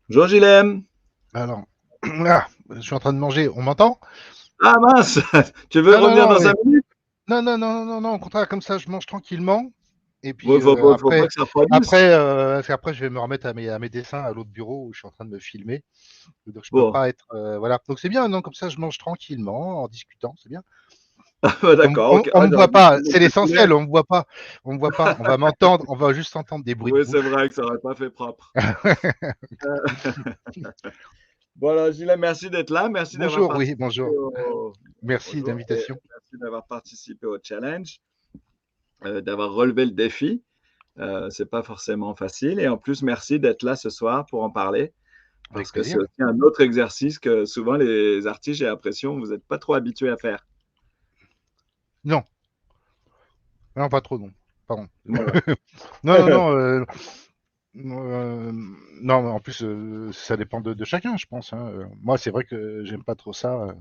Bonjour Gilem. Alors, je suis en train de manger. On m'entend? Ah mince, tu veux Non, non, revenir non, dans 5 minutes? non, non, non, non, non, non, au contraire, comme ça, je mange tranquillement. Et Bon, puis faut pas que ça refroidisse. après, je vais me remettre à mes dessins à l'autre bureau où je suis en train de me filmer. Donc, je peux Bon, pas être. Voilà. Donc, c'est bien, non? Comme ça, je mange tranquillement en discutant. C'est bien. d'accord, ok. On Ah, me j'aurais voit dit pas. que C'est je filais. l'essentiel. On me voit pas. On me voit pas. On va m'entendre. On va juste entendre des bruits de Oui, c'est bouche. vrai que ça aurait pas fait propre. Voilà, Gilem, merci d'être là, merci d'avoir Bonjour. Oui, participé bonjour. Merci bonjour, et d'invitation. merci d'avoir participé au challenge, d'avoir relevé le défi. C'est pas forcément facile. Et en plus, merci d'être là ce soir pour en parler, Avec parce que c'est plaisir. aussi un autre exercice que souvent les artistes, j'ai l'impression, vous n'êtes pas trop habitués à faire. Non, non, pas trop, non. Pardon. Voilà. Non, non, non. Non, mais en plus, ça dépend de chacun, je pense, hein. Moi, c'est vrai que j'aime pas trop ça.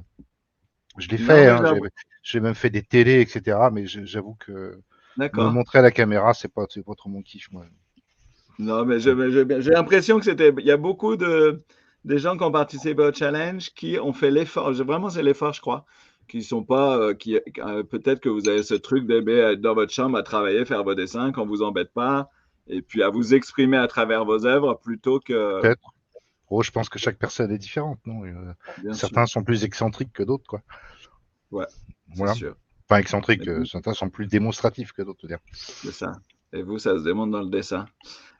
Je l'ai Non, fait, mais hein, j'ai même fait des télés, etc. Mais j'avoue que me d'accord. montrer à la caméra, c'est pas trop mon kiff, moi. Non, mais j'ai l'impression que il y a beaucoup des gens qui ont participé au challenge qui ont fait l'effort. Vraiment, c'est l'effort, je crois. Qui sont pas, peut-être que vous avez ce truc d'aimer être dans votre chambre à travailler, faire vos dessins, qu'on vous embête pas, et puis à vous exprimer à travers vos œuvres plutôt que, Peut-être. Oh, je pense que chaque personne est différente, non? bien sûr. Certains sont plus excentriques que d'autres, quoi. Ouais, c'est Voilà. sûr. Enfin, Mais excentriques, vous, certains sont plus démonstratifs que d'autres, dire. c'est ça. Et vous, ça se démontre dans le dessin.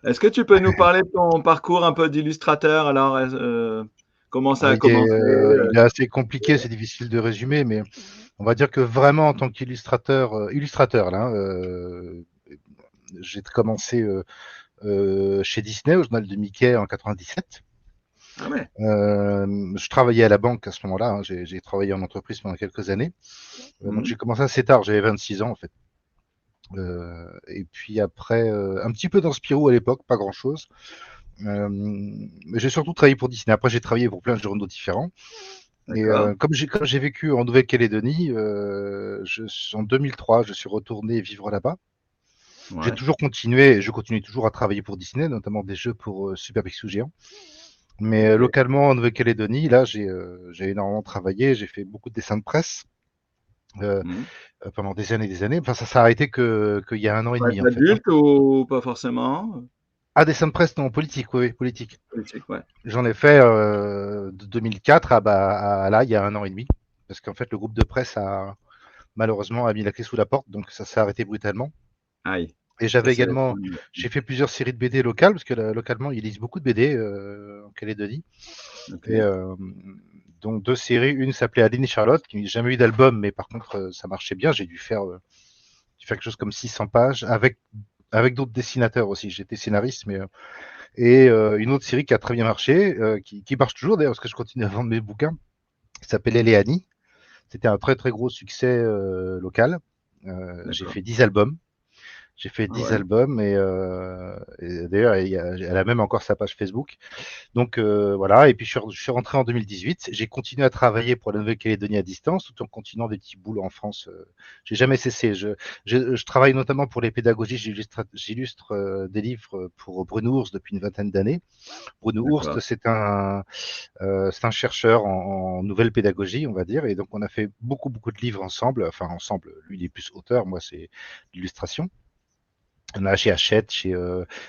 Est-ce que tu peux nous parler de ton parcours un peu d'illustrateur? Alors, comment ça Ah, a commencé? il est assez compliqué, c'est difficile de résumer, mais on va dire que vraiment en tant qu'illustrateur, illustrateur là, j'ai commencé chez Disney au journal de Mickey en 97. Ah ouais. Je travaillais à la banque à ce moment-là, hein, j'ai travaillé en entreprise pendant quelques années. Donc Mhm. j'ai commencé assez tard, j'avais 26 ans en fait. Et puis après, un petit peu dans Spirou à l'époque, pas grand-chose. Mais j'ai surtout travaillé pour Disney. Après, j'ai travaillé pour plein de journaux différents. Et D'accord. comme j'ai vécu en Nouvelle-Calédonie, en 2003, je suis retourné vivre là-bas. J'ai Ouais. toujours continué, je continue toujours à travailler pour Disney, notamment des jeux pour Super Picsou Géant. Mais Ok. localement en Nouvelle-Calédonie, là, j'ai énormément travaillé, j'ai fait beaucoup de dessins de presse euh, Mhm. pendant des années et des années. Enfin, ça s'est arrêté qu'il y a un an et Pour demi, être en fait, hein. adulte ou pas forcément? Ah, dessins de presse, non, politique, oui, oui, politique. Politique, ouais. J'en ai fait de 2004 à là, il y a un an et demi. Parce qu'en fait, le groupe de presse malheureusement a mis la clé sous la porte, donc ça s'est arrêté brutalement. Aïe. Et Ça, j'avais c'est également, j'ai fait plusieurs séries de BD locales, parce que localement, ils lisent beaucoup de BD en Calédonie. Et ok. donc deux séries, une s'appelait Aline et Charlotte, qui n'a jamais eu d'album, mais par contre, ça marchait bien. J'ai dû faire quelque chose comme 600 pages, avec d'autres dessinateurs aussi. J'étais scénariste, mais et une autre série qui a très bien marché, qui marche toujours d'ailleurs, parce que je continue à vendre mes bouquins, qui s'appelait Léanie. C'était un très très gros succès local. J'ai D'accord. fait 10 albums. J'ai fait Ah 10 ouais. albums et d'ailleurs, elle a même encore sa page Facebook. Donc voilà, et puis je suis rentré en 2018. J'ai continué à travailler pour la Nouvelle-Calédonie à distance, tout en continuant des petits boulots en France. J'ai jamais cessé. Je travaille notamment pour les pédagogies. J'illustre des livres pour Bruno Ours depuis une vingtaine d'années. Bruno D'accord. Ourst, c'est un chercheur en nouvelle pédagogie, on va dire, et donc on a fait beaucoup, beaucoup de livres ensemble. Enfin, ensemble, lui, il est plus auteur, moi, c'est l'illustration. On a chez Hachette, chez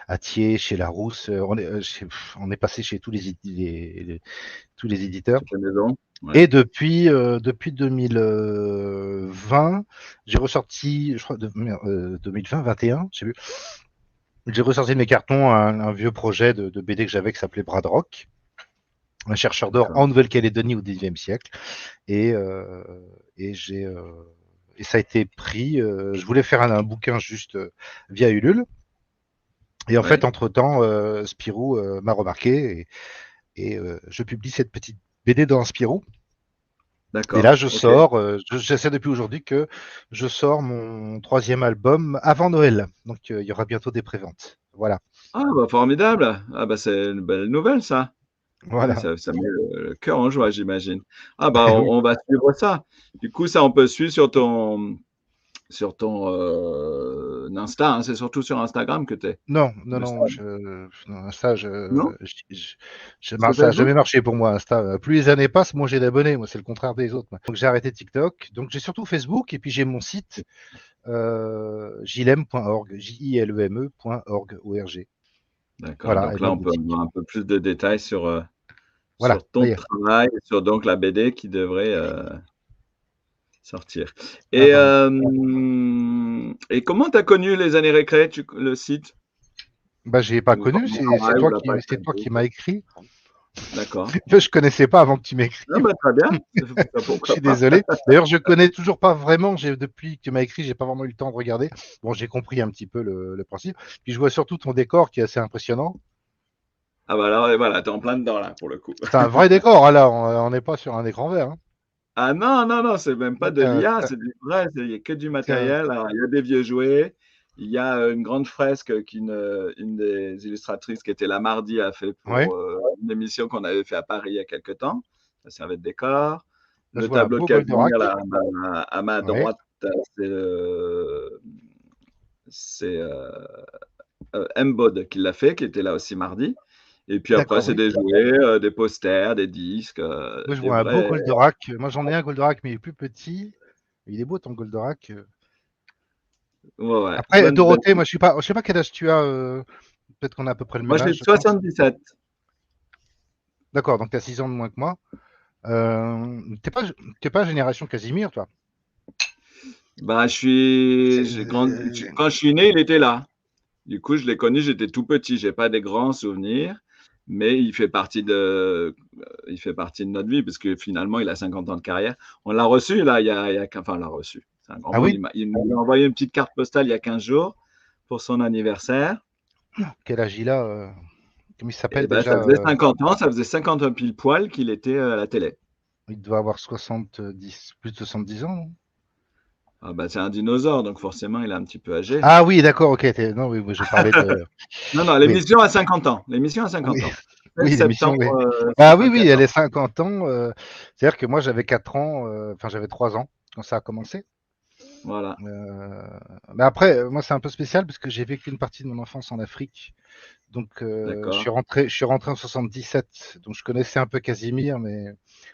Atier, chez Larousse, on est passé chez tous les éditeurs. Toutes les maisons? Ouais. Et depuis 2020, j'ai ressorti, je crois, 2020, 21, je sais plus, j'ai ressorti de mes cartons un vieux projet de BD que j'avais qui s'appelait Bradrock, un chercheur d'or D'accord. en Nouvelle-Calédonie au XIXe siècle. Et, euh, et, j'ai, euh, et ça a été pris. Je voulais faire un bouquin juste via Ulule. Et en fait, Ouais. entre-temps, Spirou m'a remarqué et je publie cette petite BD dans Spirou. Et là, D'accord. Ok. j'essaie depuis aujourd'hui que je sors mon troisième album avant Noël. Donc, il y aura bientôt des préventes. Voilà. Ah bah formidable. Ah bah c'est une belle nouvelle ça. Ouais, Voilà. ça met le cœur en joie, j'imagine. Ah bah Oui. on va suivre ça. Du coup, ça on peut suivre sur ton sur ton Insta, hein, c'est surtout sur Instagram que tu es. Non, Insta, Non? Sur ça a Facebook? jamais marché pour moi, Insta. Plus les années passent, moins j'ai d'abonnés. Moi, c'est le contraire des autres. Moi. Donc, j'ai arrêté TikTok. Donc, j'ai surtout Facebook et puis j'ai mon site jilem.org, jileme.org, O-R-G. D'accord. Voilà, et Donc ma là, on peut boutique. avoir un peu plus de détails Voilà, sur ça ton y est. travail et sur donc la BD qui devrait sortir. Ah, Et, pardon. et comment tu as connu les années récré, le site? Bah, j'ai pas Ou connu, le c'est travail ou toi la page c'est toi qui Facebook? m'as écrit. D'accord. Je connaissais pas avant que tu Ah m'écrives. bah, très bien, Je pourquoi suis pas. désolé. D'ailleurs, je connais toujours pas vraiment. Depuis que tu m'as écrit, j'ai pas vraiment eu le temps de regarder. Bon, j'ai compris un petit peu le principe. Puis je vois surtout ton décor qui est assez impressionnant. Ah bah alors, et voilà, t'es en plein dedans là, pour le coup. C'est un vrai décor, hein, là. On n'est pas sur un écran vert. Hein. Ah non, non, non, c'est même pas de T'as- l'IA, t'as- c'est du vrai, il n'y a que du t'as- matériel. Alors, il y a des vieux jouets, il y a une grande fresque une des illustratrices qui était là mardi a fait Ouais. pour une émission qu'on avait fait à Paris il y a quelque temps. Ça servait de décor. Là, Le je vois un tableau de beau Casimir Goldorak. là, à ma Ouais. droite, c'est Mbod qui l'a fait, qui était là aussi mardi. Et puis après, D'accord, c'est oui. des jouets, des posters, des disques, Moi, je des vois un beau vrais. Goldorak. Moi, j'en ai un Goldorak, mais il est plus petit. Il est beau ton Goldorak. Ouais, ouais, Après, plein de belles. Dorothée, moi, je sais pas quel âge tu as. Peut-être qu'on a à peu près le Moi, même j'ai âge, je pense. 77. D'accord, donc tu as 6 ans de moins que moi. T'es pas génération Casimir, toi. Bah, Euh, quand je suis né, il était là. Du coup, je l'ai connu, j'étais tout petit. J'ai pas des grands souvenirs, mais il fait partie de notre vie parce que finalement, il a 50 ans de carrière. On l'a reçu là, enfin, on l'a reçu. C'est un grand Ah mot. oui? Il m'a envoyé une petite carte postale il y a 15 jours pour son anniversaire. Quel âge il a Comment il Et s'appelle ben, déjà ça faisait 50 ans, ça faisait 50 ans pile poil qu'il était à la télé. Il doit avoir plus de 70 ans, non? Ah bah, c'est un dinosaure, donc forcément, il est un petit peu âgé. Ah oui, d'accord, ok. Non, oui, moi, je parlais de. Non, non, Oui, l'émission a 50 ans. L'émission a 50 oui, ans. 16 oui, l'émission, septembre oui. Ah oui, oui, elle 74. est 50 ans. C'est-à-dire que moi, j'avais 4 ans, enfin, j'avais 3 ans quand ça a commencé. Voilà, Mais après, moi, c'est un peu spécial parce que j'ai vécu une partie de mon enfance en Afrique. Donc, d'accord. je suis rentré en 77. Donc, je connaissais un peu Casimir, mais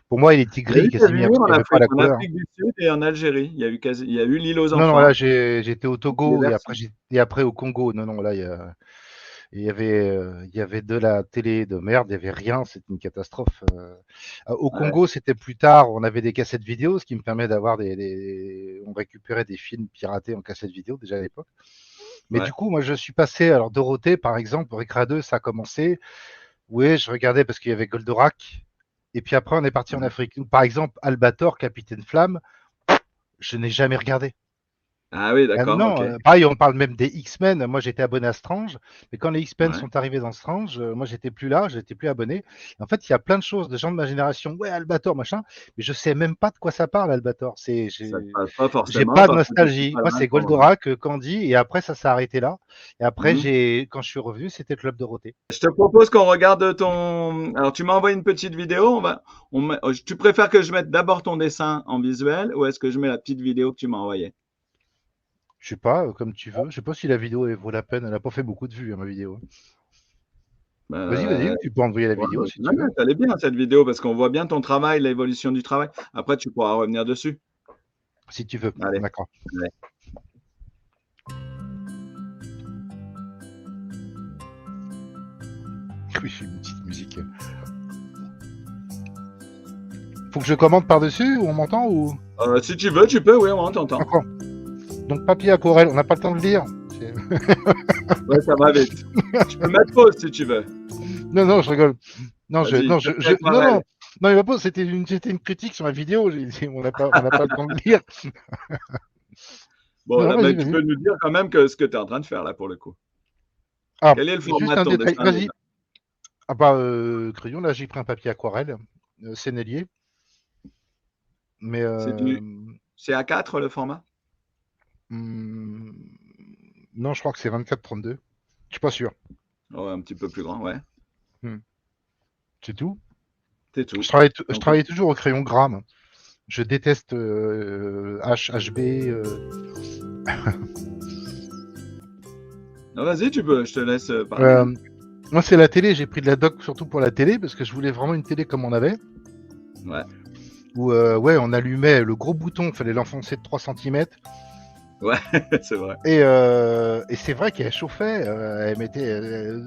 pour moi, il était Il y a gris, eu Casimir, parce Casimir qu'il n'y avait pas la En couleur. Afrique du Sud et en Algérie. Il y a eu l'île aux Non, non, là, enfants. j'étais au Les Togo versions. et après au Congo. Non, non, là, il y avait de la télé de merde, il n'y avait rien, c'était une catastrophe. Au Ouais, Congo, c'était plus tard, on avait des cassettes vidéo, ce qui me permet d'avoir on récupérait des films piratés en cassettes vidéo déjà à l'époque. Mais ouais. du coup, moi, je suis passé, alors Dorothée, par exemple, Récré 2, ça a commencé. Oui, je regardais parce qu'il y avait Goldorak. Et puis après, on est parti en Afrique. Par exemple, Albator, Capitaine Flamme, je n'ai jamais regardé. Ah oui, d'accord, ok. Non, pareil, on parle même des X-Men. Moi, j'étais abonné à Strange, mais quand les X-Men Ouais. sont arrivés dans Strange, moi, j'étais plus là, j'étais plus abonné. En fait, il y a plein de choses, de gens de ma génération, ouais, Albator, machin, mais je sais même pas de quoi ça parle, Albator. Ça ne passe pas J'ai forcément pas de parce que tu ne nostalgie. pas Moi, loin de c'est ton moment. Goldorak, Candy, et après, ça s'est arrêté là. Et après, Mhm. quand je suis revenu, c'était Club Dorothée. Je te propose qu'on regarde ton. Alors, tu m'as envoyé une petite vidéo. Tu préfères que je mette d'abord ton dessin en visuel ou est-ce que je mets la petite vidéo que tu m'as envoyée? Je sais pas, comme tu veux. Je sais pas si la vidéo vaut la peine. Elle a pas fait beaucoup de vues, hein, ma vidéo. Vas-y, Euh, vas-y, tu peux envoyer la ouais, vidéo si non, tu mais veux. elle est bien cette vidéo parce qu'on voit bien ton travail, l'évolution du travail. Après, tu pourras revenir dessus. Si tu veux. Allez. D'accord. Allez. Oui, j'ai une petite musique. Faut que je commande par-dessus ou on m'entend ou. Si tu veux, tu peux, oui, on t'entend. D'accord. Donc papier aquarelle, on n'a pas le temps de lire. Ouais, ça va vite. Tu peux mettre pause si tu veux. Non, non, je rigole. Non, Vas-y, papier non, aquarelle. non, il va pas. C'était une critique sur ma vidéo. J'ai dit, on n'a pas le temps de lire. Bon, Non, non, là, vas-y, mais tu vas-y. peux nous dire quand même que ce que tu es en train de faire là pour le coup. Ah, Quel est le format juste de un ton détail. dessin Vas-y. déjà? Ah bah, crayon. Là, j'ai pris un papier aquarelle, Sennelier. Mais C'est du c'est A4 le format? hmm, non, je crois que c'est 24-32. Je suis pas sûr. Ouais, un petit peu plus grand, ouais. Hmm. C'est tout. C'est tout. Je Donc, travaille toujours au crayon gramme. Je déteste HB. Non, vas-y, tu peux, je te laisse parler. Moi, c'est la télé. J'ai pris de la doc surtout pour la télé parce que je voulais vraiment une télé comme on avait. Ouais. Où ouais, on allumait le gros bouton, il fallait l'enfoncer de 3 cm. Ouais, c'est vrai. Et c'est vrai qu'elle chauffait, elle mettait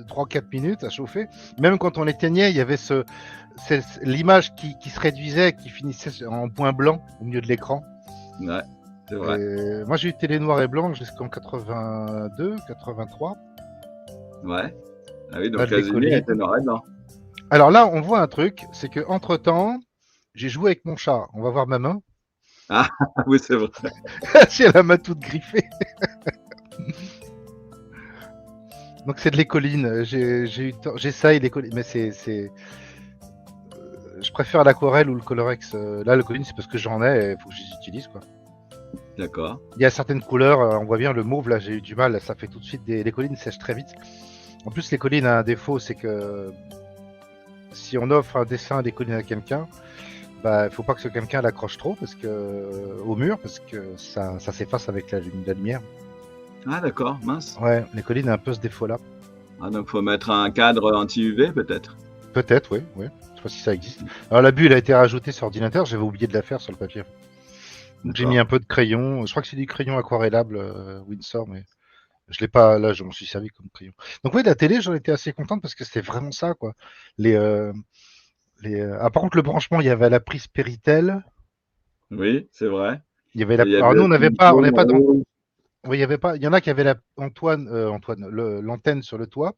3-4 minutes à chauffer. Même quand on l'éteignait, il y avait l'image qui se réduisait, qui finissait en point blanc au milieu de l'écran. Ouais, c'est vrai. Et moi, j'ai eu télé noir et blanc jusqu'en 82, 83. Ouais. Ah oui, donc Là, de Casimir l'écolie. était noir et blanc. Alors là, on voit un truc, c'est que entre temps, j'ai joué avec mon chat. On va voir ma main. Ah oui, c'est vrai. J'ai la main toute griffée. Donc c'est de l'écoline. J'essaye l'écoline, mais je préfère l'aquarelle ou le colorex. Là, l'écoline, c'est parce que j'en ai, il faut que je les utilise, quoi. D'accord. Il y a certaines couleurs, on voit bien le mauve, là, j'ai eu du mal, ça fait tout de suite l'écoline sèche très vite. En plus, l'écoline a un défaut, c'est que si on offre un dessin d'écoline à quelqu'un, bah, il faut pas que ce quelqu'un l'accroche trop au mur, parce que ça s'efface avec la lumière. Ah d'accord, mince. Ouais, l'écoline a un peu ce défaut-là. Ah, donc faut mettre un cadre anti-UV peut-être. Peut-être, oui. Je sais pas si ça existe. Alors la bulle a été rajoutée sur ordinateur, j'avais oublié de la faire sur le papier. Donc j'ai mis un peu de crayon. Je crois que c'est du crayon aquarellable Winsor, mais je l'ai pas. Là, je m'en suis servi comme crayon. Donc oui, la télé, j'en étais assez contente parce que c'était vraiment ça, quoi. Ah, par contre, le branchement, il y avait la prise Péritel. Oui, c'est vrai. Il y avait Et il y Alors avait nous, on n'avait pas. rouge. Oui, il y avait pas. Il y en a qui avaient l'antenne sur le toit.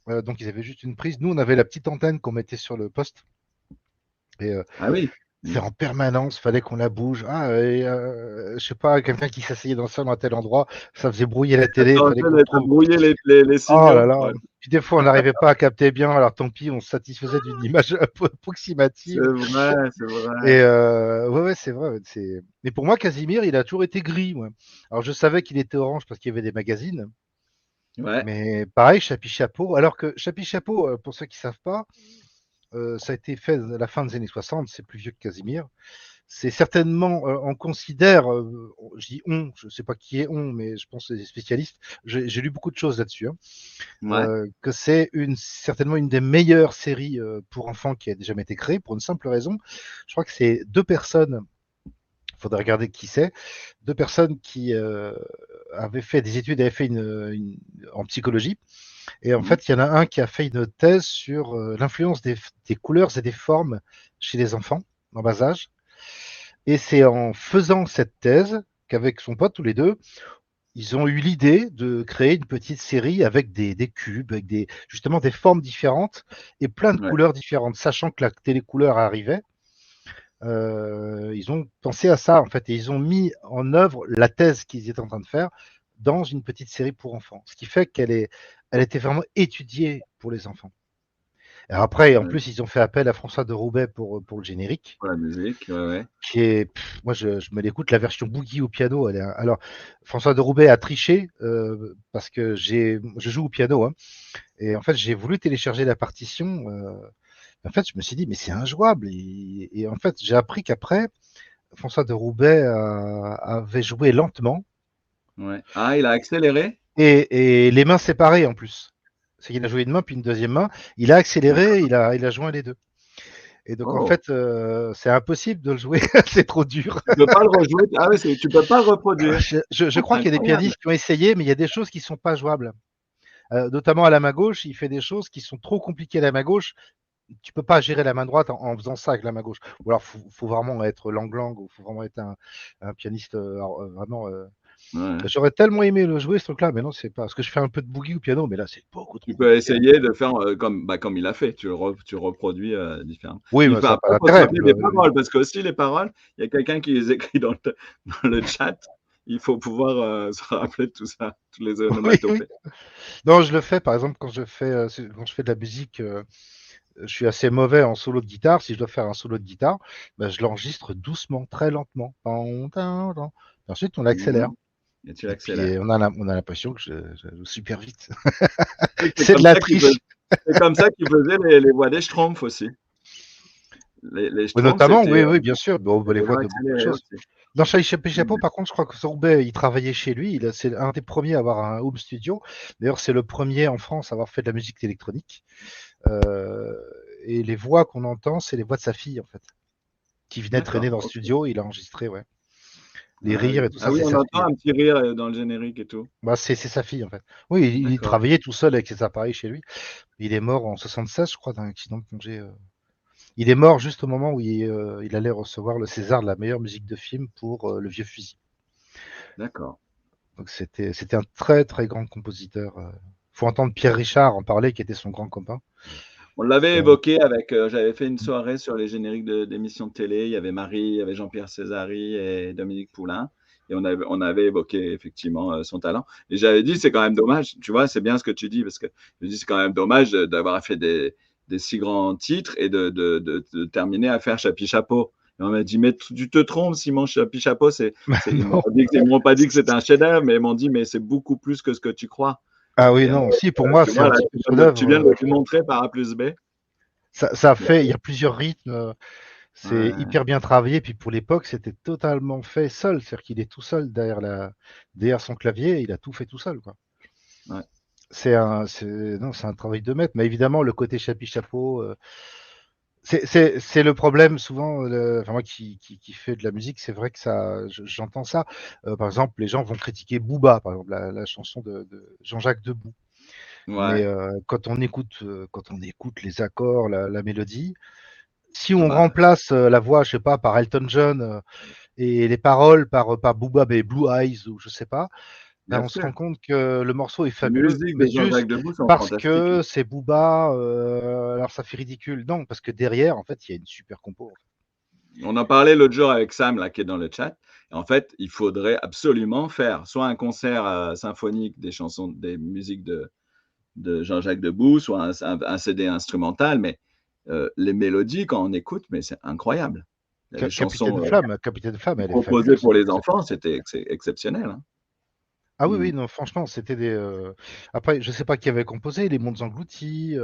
Donc ils avaient juste une prise. Nous, on avait la petite antenne qu'on mettait sur le poste. Et Ah oui. c'est en permanence, fallait qu'on la bouge. Je sais pas, quelqu'un qui s'asseyait dans le salon à tel endroit, ça faisait brouiller la télé, Ça fallait qu'on trouve. brouiller les Oh là signaux. là. Ouais. Puis des fois, on n'arrivait pas à capter bien, alors tant pis, on se satisfaisait d'une image C'est approximative. vrai, c'est vrai. Et ouais, c'est vrai. Mais pour moi, Casimir, il a toujours été gris. Ouais. Alors je savais qu'il était orange parce qu'il y avait des magazines. Ouais. Mais pareil, Chapi Chapeau. Alors que Chapi Chapeau, pour ceux qui ne savent pas, ça a été fait à la fin des années 60, c'est plus vieux que Casimir. C'est certainement, on considère, je dis on, je ne sais pas qui est on, mais je pense que c'est des spécialistes. J'ai lu beaucoup de choses là-dessus. Hein, Ouais. que c'est certainement une des meilleures séries pour enfants qui a jamais été créée, pour une simple raison. Je crois que c'est 2 personnes, il faudrait regarder qui c'est, 2 personnes qui avaient fait des études, avaient fait en psychologie. Et en fait, il y en a un qui a fait une thèse sur l'influence des couleurs et des formes chez les enfants en bas âge. Et c'est en faisant cette thèse qu'avec son pote, tous les deux, ils ont eu l'idée de créer une petite série avec des cubes, avec justement des formes différentes et plein de Ouais. couleurs différentes. Sachant que la télécouleur arrivait, ils ont pensé à ça, en fait, et ils ont mis en œuvre la thèse qu'ils étaient en train de faire dans une petite série pour enfants. Ce qui fait elle était vraiment étudiée pour les enfants. Alors après, en plus, ils ont fait appel à François de Roubaix pour le générique. Pour la musique, ouais. Qui est, moi, je me l'écoute, la version boogie au piano. Alors, François de Roubaix a triché parce que je joue au piano. Hein, et en fait, j'ai voulu télécharger la partition. En fait, je me suis dit, mais c'est injouable. Et en fait, j'ai appris qu'après, François de Roubaix avait joué lentement. Ouais. Ah, il a accéléré? Et les mains séparées en plus. C'est qu'il a joué une main puis une deuxième main. Il a accéléré, il a joint les deux. Et donc en fait, c'est impossible de le jouer, c'est trop dur. Tu peux pas le rejouer. Ah oui, tu peux pas le reproduire. Je crois qu'il y a des pianistes qui ont essayé, mais il y a des choses qui sont pas jouables. Notamment à la main gauche, il fait des choses qui sont trop compliquées à la main gauche. Tu peux pas gérer la main droite en faisant ça avec la main gauche. Ou alors faut vraiment être lang-lang, ou faut vraiment être un pianiste vraiment. Ouais. J'aurais tellement aimé le jouer ce truc-là, mais non, c'est pas. Parce que je fais un peu de boogie au piano, mais là c'est beaucoup trop. Tu peux essayer de faire comme il a fait. Tu reproduis différemment. Oui, mais ça n'a pas d'intérêt. Faut se rappeler des paroles, parce que aussi les paroles, il y a quelqu'un qui les écrit dans le chat. Il faut pouvoir se rappeler de tout ça, tous les onomatopées. Oui. Non, je le fais, par exemple, quand je fais de la musique, je suis assez mauvais en solo de guitare. Si je dois faire un solo de guitare, ben, je l'enregistre doucement, très lentement. Ensuite, on l'accélère. Et tu Et puis, l'accélères. on a l'impression que je joue super vite. C'est C'est de la triche. C'est comme ça qu'ils faisaient les voix des Schtroumpfs aussi. Les Schtroumpfs, Notamment, oui, bien sûr. Bon, les voix de beaucoup de choses. Dans Charlie Chapeau, par contre, je crois que Roubaix, il travaillait chez lui. C'est un des premiers à avoir un home studio. D'ailleurs, c'est le premier en France à avoir fait de la musique électronique. Euh, et les voix qu'on entend, c'est les voix de sa fille, en fait, qui venait traîner D'accord. dans le Ok. studio. Il a enregistré, ouais. Les Ah rires oui. et tout Ah ça, oui, c'est on sa entend fille. un petit rire dans le générique et tout. Bah, c'est sa fille, en fait. Oui, il D'accord. travaillait tout seul avec ses appareils chez lui. Il est mort en 76, je crois, d'un accident de plongée. Il est mort juste au moment où il allait recevoir le César de la meilleure musique de film pour Le Vieux Fusil. D'accord. Donc c'était un très très grand compositeur. Faut entendre Pierre Richard en parler, qui était son grand copain. On l'avait C'est un- évoqué avec, j'avais fait une soirée sur les génériques d'émissions de télé. Il y avait Marie, il y avait Jean-Pierre Césari et Dominique Poulain. Et on avait évoqué effectivement son talent. Et j'avais dit, c'est quand même dommage. Tu vois, c'est bien ce que tu dis, parce que je dis, c'est quand même dommage d'avoir fait des si grands titres et de terminer à faire Chapi Chapeau. Et on m'a dit, mais tu te trompes, Simon, Chapi Chapeau, non. ils m'ont pas dit que c'était un chef-d'œuvre, mais ils m'ont dit, mais c'est beaucoup plus que ce que tu crois. Ah oui, Et non, si, pour moi, tu c'est vois, un là, petit peu tu viens de chef-d'œuvre. le démontrer par A plus B. Ça fait, il y a plusieurs rythmes. C'est Ouais, hyper bien travaillé. Puis pour l'époque, c'était totalement fait seul. C'est-à-dire qu'il est tout seul derrière son clavier. Il a tout fait tout seul, quoi. ouais. Non, c'est un travail de maître. Mais évidemment, le côté chapeau, c'est le problème souvent. Enfin, moi qui fait de la musique, c'est vrai que j'entends ça. Par exemple, les gens vont critiquer Booba, par exemple, la chanson de Jean-Jacques Debout. Mais Ouais. quand on écoute les accords, la mélodie, si Ah on bah, remplace la voix, je sais pas, par Elton John et les paroles par Booba, mais Blue Eyes ou je sais pas, ben bien on se rend sûr. compte que le morceau est Les fabuleux, musiques mais de juste Jean-Jacques Debout sont parce fantastiques. que c'est Booba, alors ça fait ridicule. Non, parce que derrière, en fait, il y a une super compo. On en parlait l'autre jour avec Sam, là, qui est dans le chat. Et en fait, il faudrait absolument faire soit un concert symphonique des chansons, des musiques de Jean-Jacques Debout, soit un CD instrumental. Mais les mélodies, quand on écoute, mais c'est incroyable. Il y a des chansons Capitaine Flamme, elle est composées fabuleuse. pour les enfants, c'était exceptionnel. Hein. Ah oui, Mm. oui, non, franchement, c'était des. Après, je sais pas qui avait composé, les Mondes Engloutis,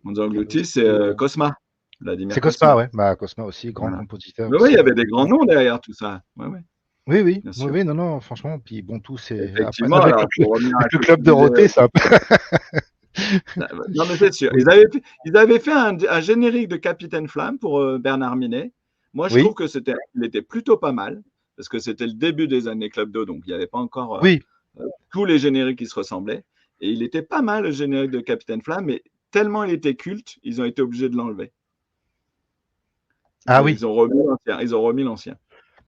Mondes il y avait Engloutis, c'est aussi. Cosma, C'est Vladimir Cosma, Cosma. ouais. Bah, Cosma aussi, grand Voilà. compositeur Mais oui, il y aussi. avait des grands noms derrière tout ça. Ouais, ouais, Oui, oui, bien oui, sûr. oui, non, non, franchement. Puis bon, tout c'est. Après, Effectivement, alors pour revenir à avec le ce que club tu disais, Dorothée, c'est un peu. non mais c'est sûr, Oui. ils avaient fait un générique de Capitaine Flamme pour Bernard Minet. Moi, je trouve Oui, que il était plutôt pas mal parce que c'était le début des années Club Do, donc il n'y avait pas encore oui. tous les génériques qui se ressemblaient. Et il était pas mal le générique de Capitaine Flamme, mais tellement il était culte, ils ont été obligés de l'enlever. Ah oui. Ils ont remis l'ancien. Ils ont remis l'ancien.